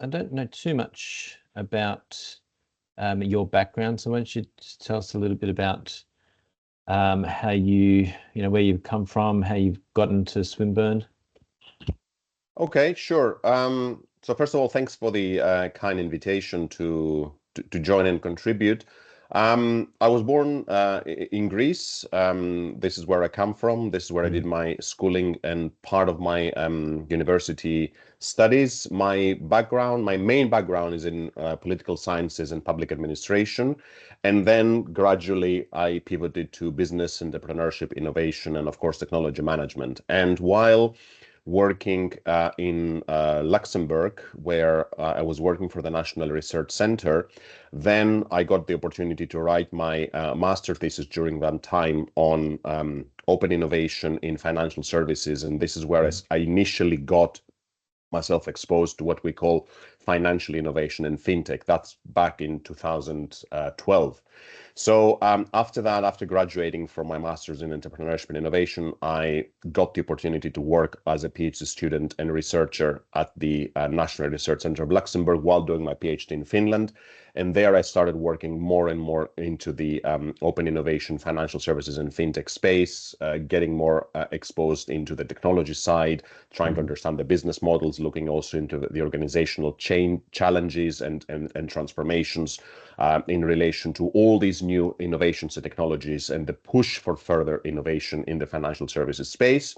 I don't know too much about your background, so why don't you just tell us a little bit about how where you've come from, how you've gotten to Swinburne? Okay, sure. So first of all, thanks for the kind invitation to join and contribute. I was born in Greece. This is where I come from. This is where I did my schooling and part of my university studies. My main background is in political sciences and public administration. And then gradually I pivoted to business, entrepreneurship, innovation, and of course, technology management. And while working in Luxembourg, where I was working for the National Research Center. Then I got the opportunity to write my master thesis during that time on open innovation in financial services. And this is where I initially got myself exposed to what we call financial innovation and FinTech. That's back in 2012. So after that, after graduating from my master's in entrepreneurship and innovation, I got the opportunity to work as a PhD student and researcher at the National Research Center of Luxembourg while doing my PhD in Finland. And there I started working more and more into the open innovation, financial services and FinTech space, getting more exposed into the technology side, trying to understand the business models, looking also into the organizational chain challenges and transformations in relation to all these new innovations and technologies and the push for further innovation in the financial services space.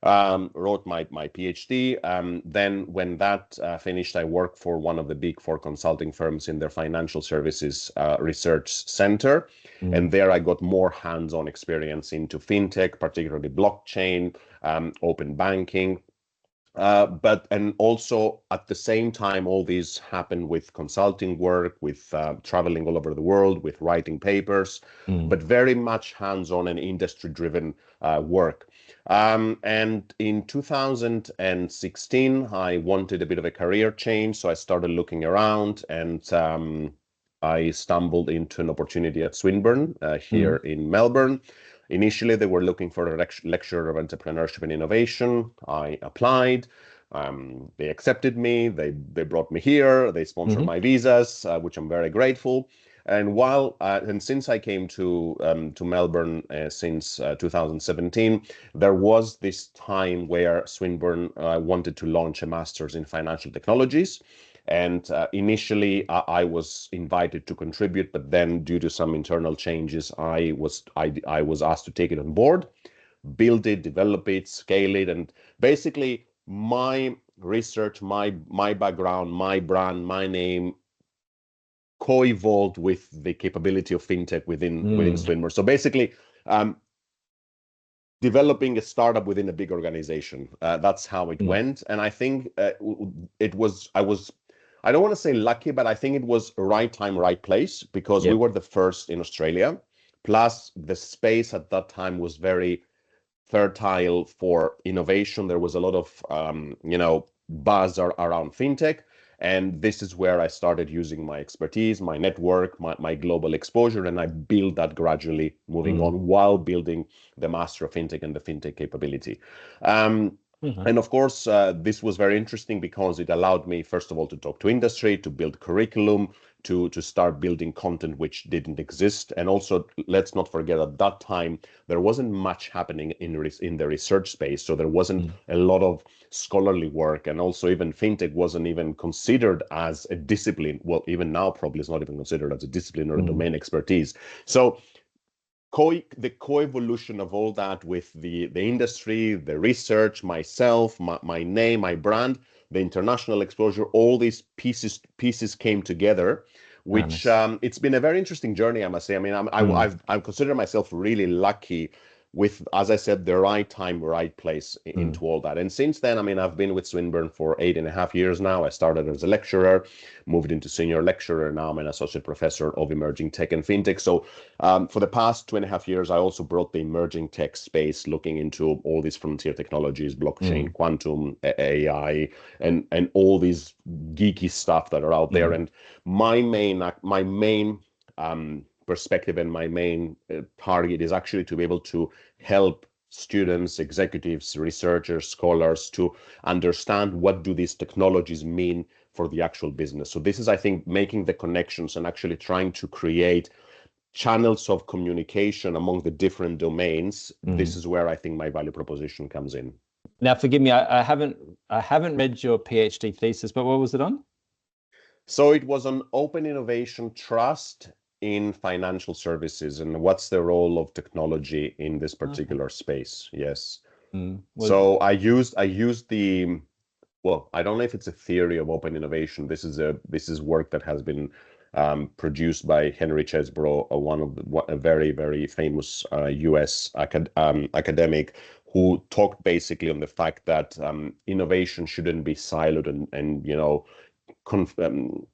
Wrote my PhD. Then when that finished, I worked for one of the big four consulting firms in their financial services research center. And there I got more hands-on experience into FinTech, particularly blockchain, open banking. And also at the same time, all these happened with consulting work, with traveling all over the world, with writing papers, but very much hands-on and industry-driven work. And in 2016, I wanted a bit of a career change, so I started looking around, and I stumbled into an opportunity at Swinburne here in Melbourne. Initially, they were looking for a lecturer of entrepreneurship and innovation. I applied. They accepted me. They brought me here. They sponsored my visas, which I'm very grateful. And since I came to Melbourne since 2017, there was this time where Swinburne wanted to launch a master's in financial technologies. And initially, I was invited to contribute, but then due to some internal changes, I was asked to take it on board, build it, develop it, scale it, and basically my research, my background, my brand, my name co-evolved with the capability of FinTech within Swinburne. So basically, developing a startup within a big organization. That's how it went, and I think I don't want to say lucky, but I think it was right time, right place, because we were the first in Australia. Plus, the space at that time was very fertile for innovation. There was a lot of, buzz around FinTech. And this is where I started using my expertise, my network, my global exposure, and I built that gradually moving on while building the Master of FinTech and the FinTech capability. And of course, this was very interesting because it allowed me, first of all, to talk to industry, to build curriculum, to start building content which didn't exist. And also, let's not forget at that time, there wasn't much happening in the research space. So there wasn't a lot of scholarly work. And also even FinTech wasn't even considered as a discipline. Well, even now probably it's not even considered as a discipline or a domain expertise. So the co-evolution of all that with the industry, the research, myself, my name, my brand, the international exposure, all these pieces came together, which it's been a very interesting journey, I must say. I mean, I consider myself really lucky with, as I said, the right time, right place into all that. And since then, I mean, I've been with Swinburne for 8.5 years now. I started as a lecturer, moved into senior lecturer. Now I'm an associate professor of emerging tech and FinTech. So for the past 2.5 years, I also brought the emerging tech space, looking into all these frontier technologies, blockchain, quantum, AI, and all these geeky stuff that are out there. And my main perspective and my main target is actually to be able to help students, executives, researchers, scholars to understand what do these technologies mean for the actual business. So this is, I think, making the connections and actually trying to create channels of communication among the different domains. This is where I think my value proposition comes in. Now, forgive me, I haven't read your PhD thesis, but what was it on? So it was on open innovation trust in financial services and what's the role of technology in this particular space. Yes. So I used the, well, I don't know if it's a theory of open innovation. This is work that has been produced by Henry Chesbrough, a very, very famous US academic, who talked basically on the fact that innovation shouldn't be siloed and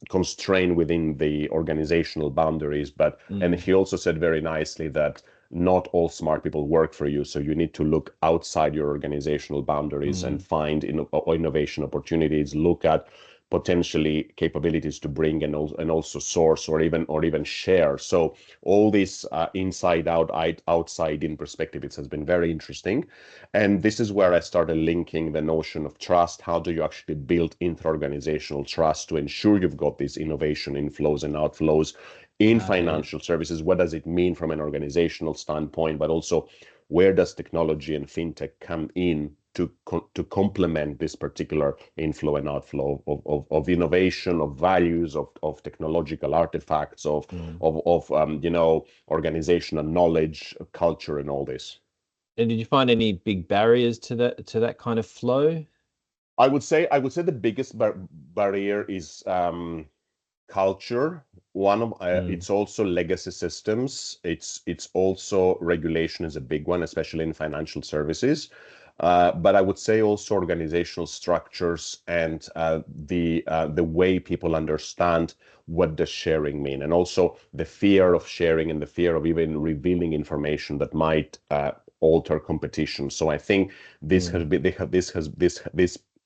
constrained within the organizational boundaries. But and he also said very nicely that not all smart people work for you, so you need to look outside your organizational boundaries and find innovation opportunities, look at potentially capabilities to bring and also source or even share. So all this inside out, outside in perspective, it has been very interesting. And this is where I started linking the notion of trust. How do you actually build inter-organizational trust to ensure you've got these innovation inflows and outflows in financial services? What does it mean from an organizational standpoint, but also where does technology and fintech come in to complement this particular inflow and outflow of innovation, of values, of technological artifacts, of organizational knowledge, culture, and all this. And did you find any big barriers to that kind of flow? I would say the biggest barrier is culture. It's also legacy systems. It's also regulation is a big one, especially in financial services. But I would say also organizational structures and the way people understand what does sharing mean, and also the fear of sharing and the fear of even revealing information that might alter competition. So I think these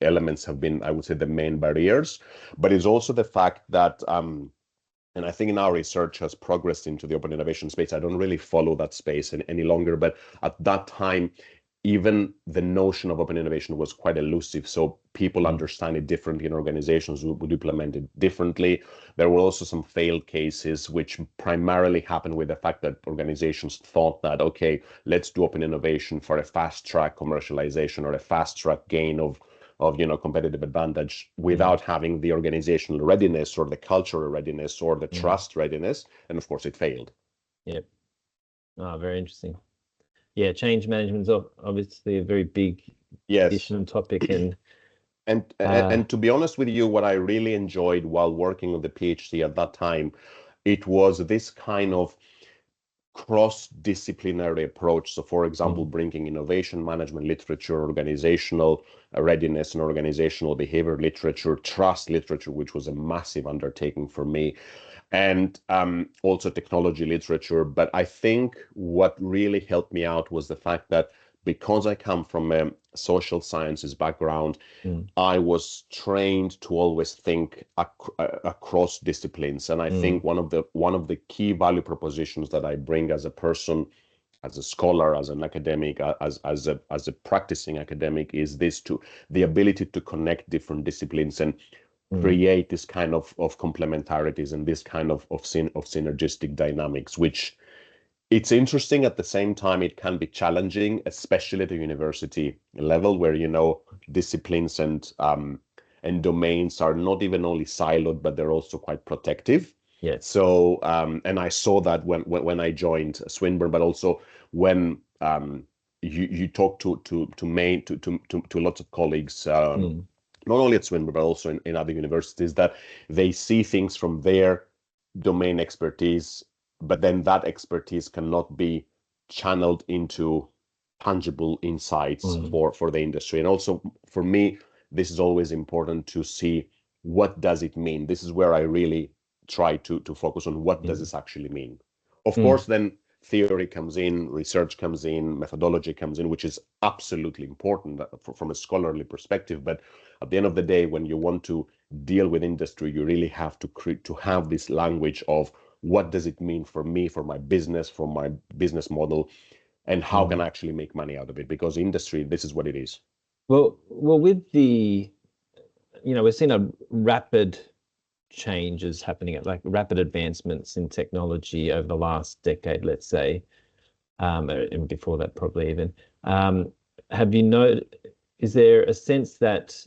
elements have been, I would say, the main barriers. But it's also the fact that and I think in our research has progressed into the open innovation space. I don't really follow that space any longer, but at that time, even the notion of open innovation was quite elusive. So people understand it differently, and organizations would implement it differently. There were also some failed cases, which primarily happened with the fact that organizations thought that, okay, let's do open innovation for a fast track commercialization or a fast track gain of competitive advantage without having the organizational readiness or the cultural readiness or the trust readiness. And of course, it failed. Yep. Oh, very interesting. Yeah, change management is obviously a very big issue and topic. And to be honest with you, what I really enjoyed while working on the PhD at that time, it was this kind of cross-disciplinary approach. So, for example, bringing innovation management literature, organizational readiness and organizational behavior literature, trust literature, which was a massive undertaking for me, and also technology literature. But I think what really helped me out was the fact that because I come from a social sciences background, I was trained to always think across disciplines. And I think one of the key value propositions that I bring as a person, as a scholar, as an academic, as a practicing academic, is the ability to connect different disciplines and create this kind of complementarities and this kind of synergistic dynamics, which it's interesting. At the same time, it can be challenging, especially at the university level, where disciplines and domains are not even only siloed, but they're also quite protective. Yes. So and I saw that when I joined Swinburne, but also when you talk to lots of colleagues, not only at Swinburne but also in other universities, that they see things from their domain expertise, but then that expertise cannot be channeled into tangible insights for the industry. And also for me, this is always important to see what does it mean. This is where I really try to focus on what does this actually mean. Of course, then theory comes in, research comes in, methodology comes in, which is absolutely important from a scholarly perspective. But at the end of the day, when you want to deal with industry, you really have to have this language of what does it mean for me, for my business, for my business model, and how can I actually make money out of it? Because industry, this is what it is. Well, with the we've seen a rapid changes happening, like rapid advancements in technology over the last decade, let's say, and before that probably even. Have you is there a sense that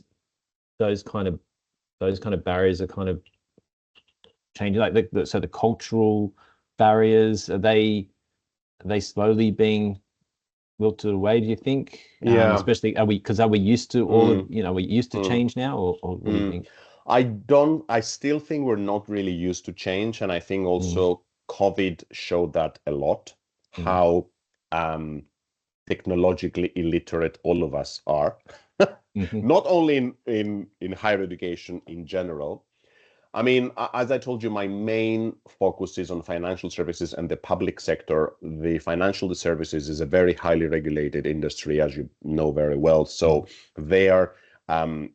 those kind of barriers are kind of changing, like so the cultural barriers, are they slowly being wilted away, do you think? Yeah. Especially, are we used to all of, we used to change now, or what do you think? I still think we're not really used to change. And I think also COVID showed that a lot, how technologically illiterate all of us are, not only in higher education in general. I mean, as I told you, my main focus is on financial services and the public sector. The financial services is a very highly regulated industry, as you know very well. So there,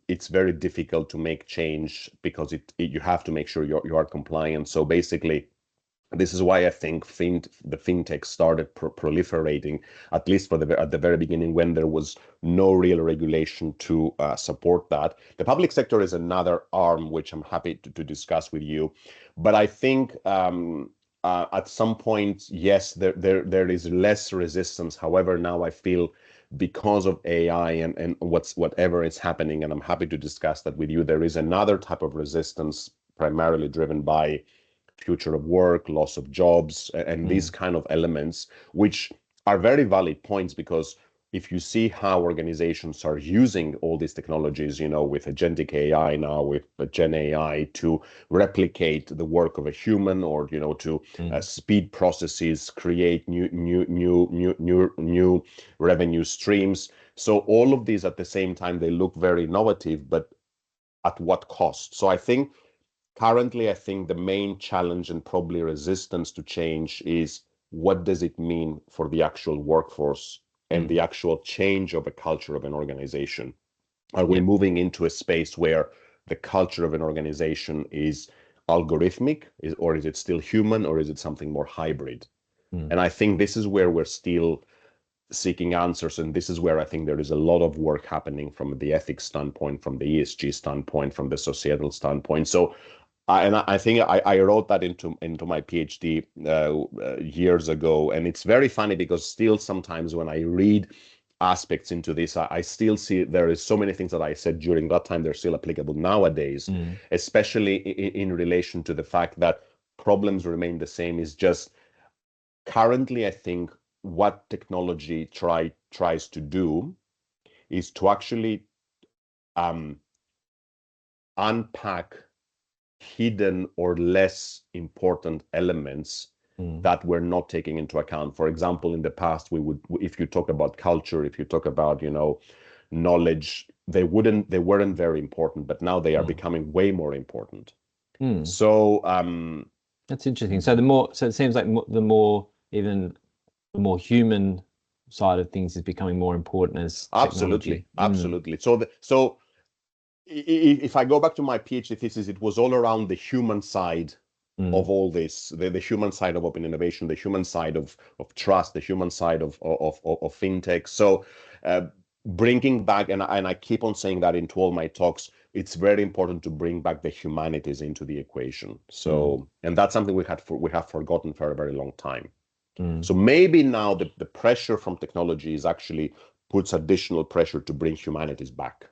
it's very difficult to make change because you have to make sure you are compliant. So basically, this is why I think the fintech started proliferating, at least at the very beginning, when there was no real regulation to support that. The public sector is another arm, which I'm happy to discuss with you. But I think at some point, yes, there is less resistance. However, now I feel because of AI and whatever is happening, and I'm happy to discuss that with you, there is another type of resistance primarily driven by future of work, loss of jobs, and these kind of elements, which are very valid points, because if you see how organizations are using all these technologies, with agentic AI now, with Gen AI, to replicate the work of a human, or to speed processes, create new revenue streams. So all of these at the same time, they look very innovative, but at what cost? So currently, I think the main challenge and probably resistance to change is, what does it mean for the actual workforce and the actual change of a culture of an organization? Are we moving into a space where the culture of an organization is algorithmic, or is it still human, or is it something more hybrid? And I think this is where we're still seeking answers. And this is where I think there is a lot of work happening from the ethics standpoint, from the ESG standpoint, from the societal standpoint. So I think I wrote that into my PhD years ago, and it's very funny because still sometimes when I read aspects into this, I still see there is so many things that I said during that time, they're still applicable nowadays, especially in relation to the fact that problems remain the same. Is just currently, I think what technology tries to do is to actually unpack hidden or less important elements that we're not taking into account. For example, in the past, if you talk about culture, if you talk about, knowledge, they weren't very important, but now they are becoming way more important. So that's interesting. So it seems like the more human side of things is becoming more important as technology. Absolutely. So if I go back to my PhD thesis, it was all around the human side of all this, the human side of open innovation, the human side of trust, the human side of fintech. So bringing back, and I keep on saying that into all my talks, it's very important to bring back the humanities into the equation. So, and that's something we have forgotten for a very long time. So maybe now the pressure from technology is actually puts additional pressure to bring humanities back.